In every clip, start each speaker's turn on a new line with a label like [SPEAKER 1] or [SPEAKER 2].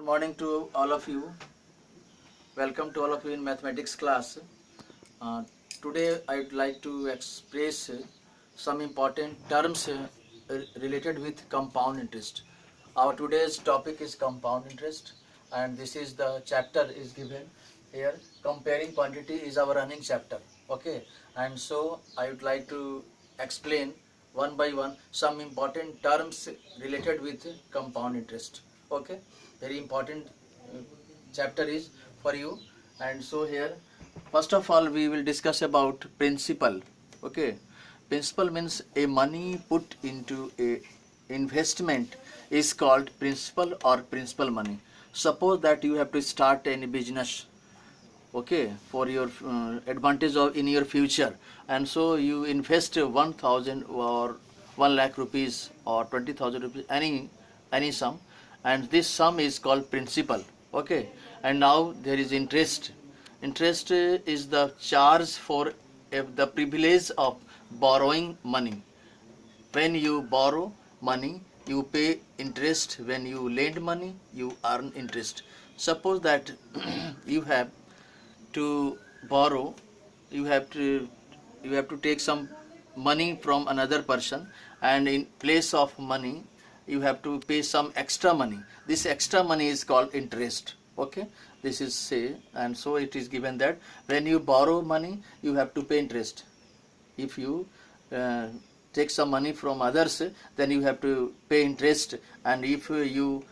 [SPEAKER 1] Good morning to all of you. Welcome to all of you in mathematics class. Today I would like to express some important terms related with compound interest. Our today's topic is compound interest, and this is the chapter is given here. Comparing quantity is our running chapter. Okay, and so I would like to explain one by one some important terms related with compound interest. Okay, very important chapter is for you. And so here, first of all, we will discuss about principal. Okay, principal means a money put into a investment is called principal or principal money. Suppose that you have to start any business, okay, for your advantage of in your future, and so you invest 1000 or 1 lakh rupees or 20,000 rupees, any sum, and this sum is called principal. Okay, and now there is interest. Interest is the charge for the privilege of borrowing money. When you borrow money, you pay interest. When you lend money, you earn interest. Suppose that you have to borrow, you have to take some money from another person, and in place of money you have to pay some extra money. This extra money is called interest. Okay, this is say, and so it is given that when you borrow money you have to pay interest. If you take some money from others, then you have to pay interest, and if you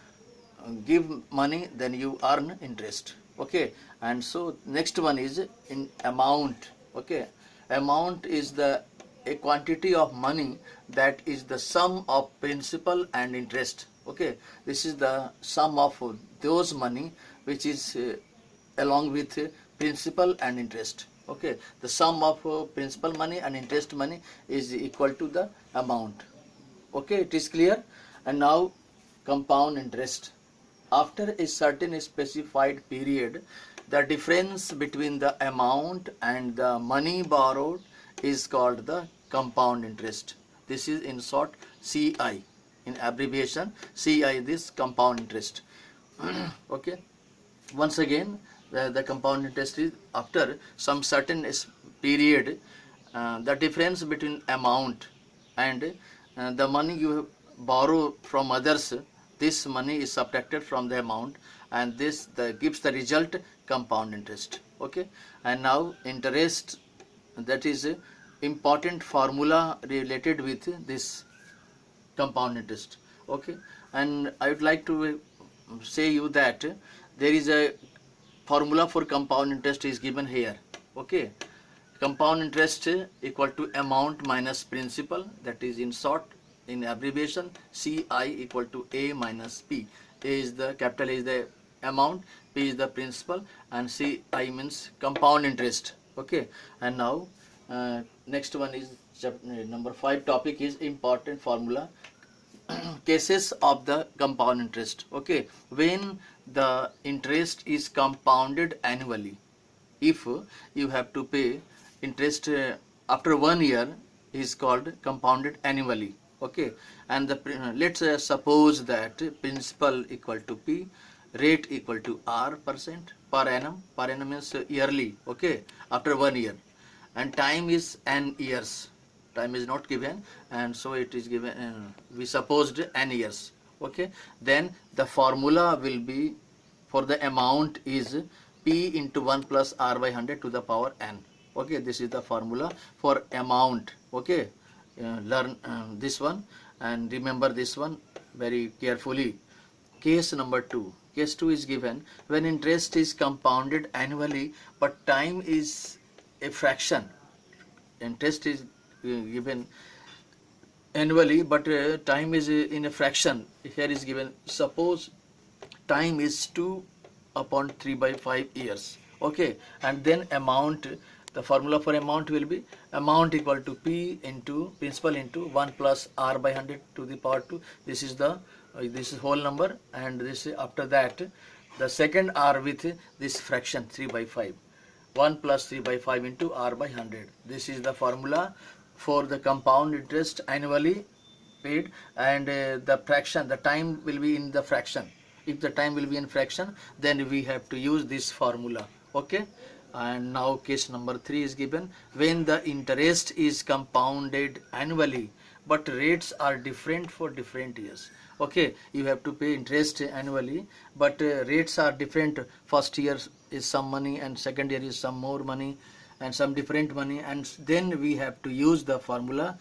[SPEAKER 1] give money, then you earn interest. Okay, and so next one is in amount. Okay, amount is the a quantity of money that is the sum of principal and interest. Okay, this is the sum of those money which is along with principal and interest. Okay, the sum of principal money and interest money is equal to the amount. Okay, it is clear. And now compound interest. After a certain specified period, the difference between the amount and the money borrowed is called the compound interest. This is in short CI, in abbreviation CI, this compound interest. Okay, once again, the compound interest is after some certain period, the difference between amount and the money you borrow from others, this money is subtracted from the amount, and this gives the result compound interest. Okay, and now interest, that is important formula related with this compound interest. Okay, and I would like to say you that there is a formula for compound interest is given here. Okay, compound interest equal to amount minus principal, that is in short, in abbreviation CI equal to A minus P. A is the capital A is the amount, P is the principal, and CI means compound interest. Okay, and now next one is number 5 topic is important formula cases of the compound interest. Okay, when the interest is compounded annually, if you have to pay interest after 1 year, is called compounded annually. Okay, and the let's suppose that principal equal to P, rate equal to R percent per annum. Per annum is yearly. Okay, after 1 year, and time is n years. Time is not given, and so it is given, we supposed n years. Okay, then the formula will be for the amount is P into 1 plus R by 100 to the power n. Okay, this is the formula for amount. Okay, learn this one and remember this one very carefully. Case number 2. Case 2 is given when interest is compounded annually but time is a fraction. Interest is given annually, but time is in a fraction. Here is given, suppose time is 2 upon 3 by 5 years. Okay, and then amount, the formula for amount will be amount equal to P into principal into 1 plus R by 100 to the power 2. This is the this is whole number, and this after that the second R with this fraction 3 by 5. 1 plus 3 by 5 into R by 100. This is the formula for the compound interest annually paid, and the fraction, the time will be in the fraction. if the time will be in fraction, then we have to use this formula. Okay, and now case number 3 is given. When the interest is compounded annually but rates are different for different years. Okay, you have to pay interest annually, but rates are different. First year is some money and second year is some more money and some different money, and then we have to use the formula.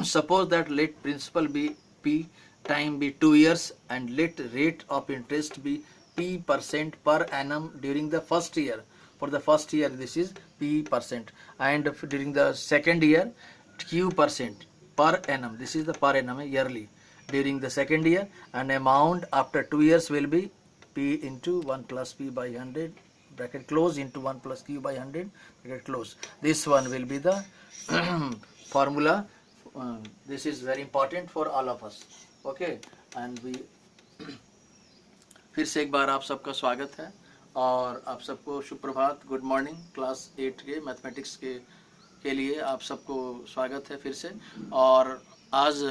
[SPEAKER 1] Suppose that let principal be P, time be 2 years, and let rate of interest be P% per annum during the first year. For the first year this is P%, and during the second year Q% per annum. This is the per annum, yearly, during the second year, and amount after 2 years will be P into 1 plus P by 100 bracket close into 1 plus Q by 100 bracket close. This one will be the formula. This is very important for all of us. Okay, and we फिर से एक बार आप सबका स्वागत है और आप सबको शुभ प्रभात, गुड मॉर्निंग। क्लास 8 के मैथमेटिक्स के लिए आप सबको स्वागत है फिर से। और आज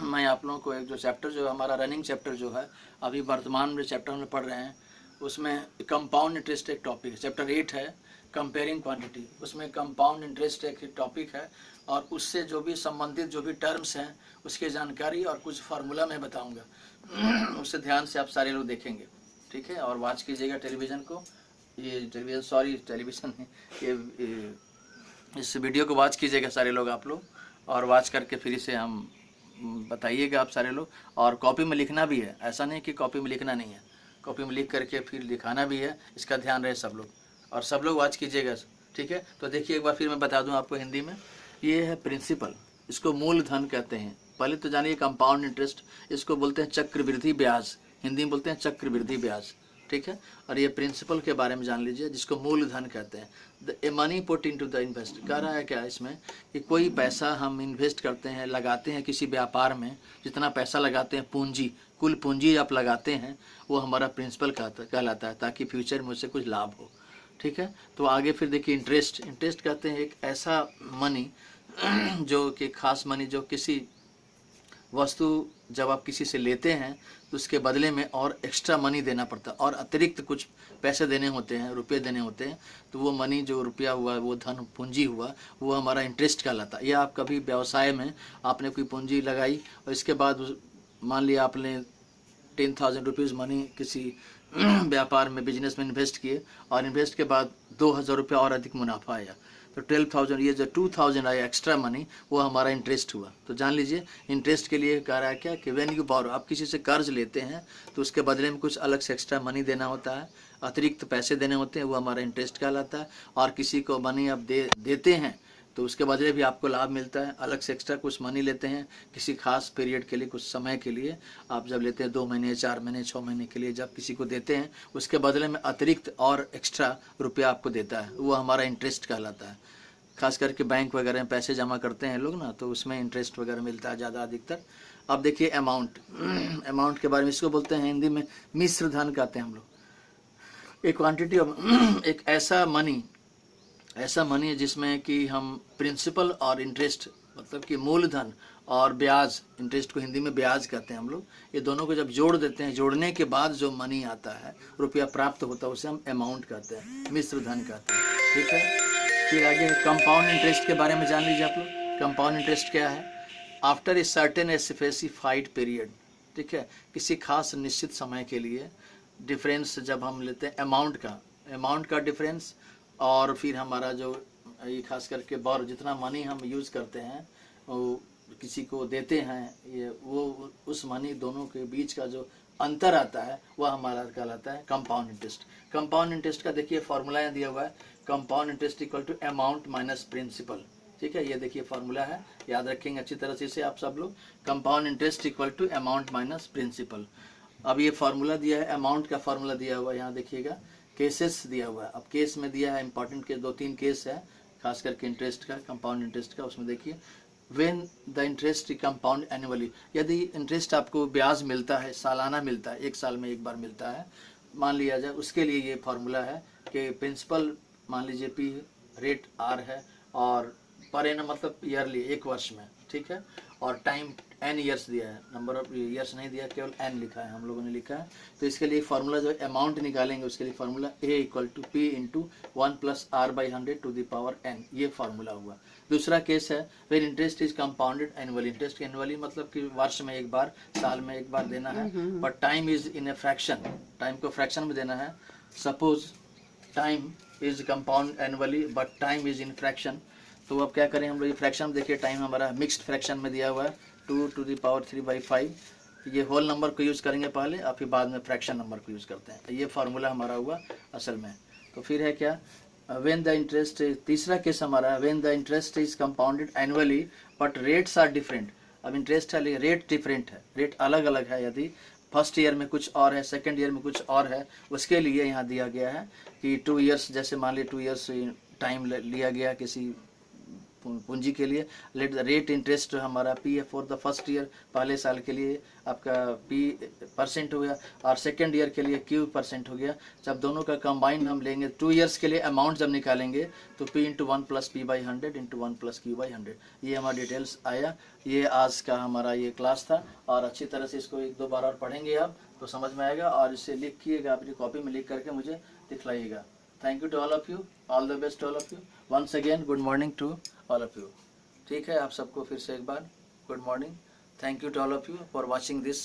[SPEAKER 1] मैं आप लोगों को एक जो चैप्टर जो हमारा रनिंग चैप्टर जो है अभी वर्तमान में चैप्टर में पढ़ रहे हैं, उसमें कंपाउंड इंटरेस्ट एक टॉपिक है। चैप्टर 8 है कंपेयरिंग क्वांटिटी, उसमें कंपाउंड इंटरेस्ट एक टॉपिक है और उससे जो भी संबंधित जो भी टर्म्स हैं उसकी जानकारी और कुछ फार्मूला मैं बताऊंगा। उससे ध्यान से आप सारे लोग देखेंगे, ठीक है। और वॉच कीजिएगा टेलीविज़न को, ये टेलीविज़न ये इस वीडियो को वॉच कीजिएगा सारे लोग आप लोग, और वॉच करके फिर इसे हम बताइएगा आप सारे लोग। और कॉपी में लिखना भी है, ऐसा नहीं कि कॉपी में लिखना नहीं है, कॉपी में लिख करके फिर लिखाना भी है, इसका ध्यान रहे सब लोग, और सब लोग वॉच कीजिएगा, ठीक है। तो देखिए एक बार फिर मैं बता दूं आपको हिंदी में, ये है प्रिंसिपल, इसको मूलधन कहते हैं। पहले तो जानिए कंपाउंड इंटरेस्ट, इसको बोलते हैं चक्रवृद्धि ब्याज, हिंदी में बोलते हैं चक्रवृद्धि ब्याज, ठीक है। और ये प्रिंसिपल के बारे में जान लीजिए, जिसको मूलधन कहते हैं। The money put into the invest, कह रहा है क्या इसमें कि कोई पैसा हम इन्वेस्ट करते हैं, लगाते हैं किसी व्यापार में, जितना पैसा लगाते हैं पूंजी, कुल पूंजी आप लगाते हैं, वो हमारा प्रिंसिपल कहलाता है, ताकि फ्यूचर में उससे कुछ लाभ हो, ठीक है। तो आगे फिर देखिए इंटरेस्ट कहते हैं एक ऐसा मनी जो कि खास मनी, जो किसी वस्तु जब आप किसी से लेते हैं तो उसके बदले में और एक्स्ट्रा मनी देना पड़ता है, और अतिरिक्त कुछ पैसे देने होते हैं, रुपए देने होते हैं, तो वो मनी जो रुपया हुआ, वो धन पूंजी हुआ, वो हमारा इंटरेस्ट कहलाता है। या आप कभी व्यवसाय में आपने कोई पूंजी लगाई और इसके बाद मान लिया आपने 10,000 रुपीज़ मनी किसी व्यापार में, बिजनेस में इन्वेस्ट किए, और इन्वेस्ट के बाद 2,000 रुपया और अधिक मुनाफा आया, तो 12,000, ये जो 2,000 आया एक्स्ट्रा मनी, वो हमारा इंटरेस्ट हुआ। तो जान लीजिए इंटरेस्ट के लिए कह रहा है क्या कि व्हेन यू बोरो, आप किसी से कर्ज लेते हैं तो उसके बदले में कुछ अलग से एक्स्ट्रा मनी देना होता है, अतिरिक्त पैसे देने होते हैं, वो हमारा इंटरेस्ट कहलाता है। और किसी को मनी आप देते हैं तो उसके बदले भी आपको लाभ मिलता है, अलग से एक्स्ट्रा कुछ मनी लेते हैं किसी खास पीरियड के लिए, कुछ समय के लिए। आप जब लेते हैं 2 महीने, 4 महीने, 6 महीने के लिए जब किसी को देते हैं, उसके बदले में अतिरिक्त और एक्स्ट्रा रुपया आपको देता है, वो हमारा इंटरेस्ट कहलाता है। खास करके बैंक वगैरह में पैसे जमा करते हैं लोग ना, तो उसमें इंटरेस्ट वगैरह मिलता है ज़्यादा अधिकतर। अब देखिए अमाउंट के बारे में, इसको बोलते हैं हिंदी में मिश्र धन कहते हैं हम लोग। एक क्वांटिटी ऑफ एक ऐसा मनी है जिसमें कि हम प्रिंसिपल और इंटरेस्ट, मतलब कि मूलधन और ब्याज, इंटरेस्ट को हिंदी में ब्याज कहते हैं हम लोग, ये दोनों को जब जोड़ देते हैं, जोड़ने के बाद जो मनी आता है, रुपया प्राप्त होता है, उसे हम अमाउंट कहते हैं, मिश्र धन कहते हैं, ठीक है। फिर आगे कंपाउंड इंटरेस्ट के बारे में जान लीजिए आप लोग। कंपाउंड इंटरेस्ट क्या है? After a certain specified period, ठीक है, किसी खास निश्चित समय के लिए डिफरेंस जब हम लेते हैं अमाउंट का डिफरेंस, और फिर हमारा जो ये खास करके बार जितना मनी हम यूज़ करते हैं, वो किसी को देते हैं, ये वो उस मनी दोनों के बीच का जो अंतर आता है, वह हमारा कहलाता है कंपाउंड इंटरेस्ट। कंपाउंड इंटरेस्ट का देखिए फॉर्मूला यहाँ दिया हुआ है, compound interest equal to amount minus principal, ठीक है। ये देखिए फॉर्मूला है, याद रखेंगे अच्छी तरह से इसे आप सब लोग। Compound interest equal to amount minus principal. अब ये फार्मूला दिया है, अमाउंट का फार्मूला दिया हुआ है, यहाँ देखिएगा केसेस दिया हुआ है। अब केस में दिया है इंपॉर्टेंट केस, 2-3 केस है खास करके इंटरेस्ट का, कंपाउंड इंटरेस्ट का। उसमें देखिए when the interest compound annually, यदि इंटरेस्ट आपको ब्याज मिलता है, सालाना मिलता है, 1 साल में 1 बार मिलता है, मान लिया जाए, उसके लिए ये फार्मूला है कि प्रिंसिपल मान लीजिए P रेट R है, और पर एनम मतलब ईयरली, 1 वर्ष में, ठीक है, और टाइम n ईयर्स दिया है, नंबर ऑफ ईयर्स नहीं दिया, केवल n लिखा है, हम लोगों ने लिखा है। तो इसके लिए फार्मूला जो अमाउंट निकालेंगे उसके लिए formula a equal to p into 1 plus r by 100 to the power n, ये फार्मूला हुआ। दूसरा केस है when interest is compounded annually, interest annually मतलब कि वर्ष में एक बार, साल में एक बार देना है, but time is in a fraction, time को फ्रैक्शन में देना है। Suppose time is compound annually but time is in fraction, तो अब क्या करें हम लोग, ये फ्रैक्शन में देखिए टाइम हमारा मिक्स्ड फ्रैक्शन में दिया हुआ है 2 टू द पावर 3/5, ये होल नंबर को यूज़ करेंगे पहले और फिर बाद में फ्रैक्शन नंबर को यूज़ करते हैं। ये फार्मूला हमारा हुआ असल में। तो फिर है क्या, व्हेन द इंटरेस्ट, तीसरा केस हमारा है when the interest is compounded annually but rates are different. अब इंटरेस्ट है रेट डिफरेंट है, रेट अलग अलग है, यदि फर्स्ट ईयर में कुछ और है, सेकंड ईयर में कुछ और है, उसके लिए यहाँ दिया गया है कि 2 ईयर्स, जैसे मान लीजिए 2 ईयर्स टाइम लिया गया किसी पूंजी के लिए, लेट द रेट इंटरेस्ट हमारा पी है फॉर द फर्स्ट ईयर, पहले साल के लिए आपका पी % हो गया, और सेकेंड ईयर के लिए क्यू % हो गया। जब दोनों का कंबाइन हम लेंगे 2 ईयर्स के लिए अमाउंट जब निकालेंगे तो p into 1 plus P by 100 into 1 plus Q by 100, ये हमारा डिटेल्स आया। ये आज का हमारा ये क्लास था, और अच्छी तरह से इसको 1-2 बार और पढ़ेंगे आप तो समझ में आएगा, और इसे लिखिएगा, अपनी कॉपी में लिख करके मुझे दिखलाइएगा। Thank you to all of you, all the best to all of you, once again good morning to all of you. ठीक है, आप सबको फिर से एक बार good morning, thank you to all of you for watching this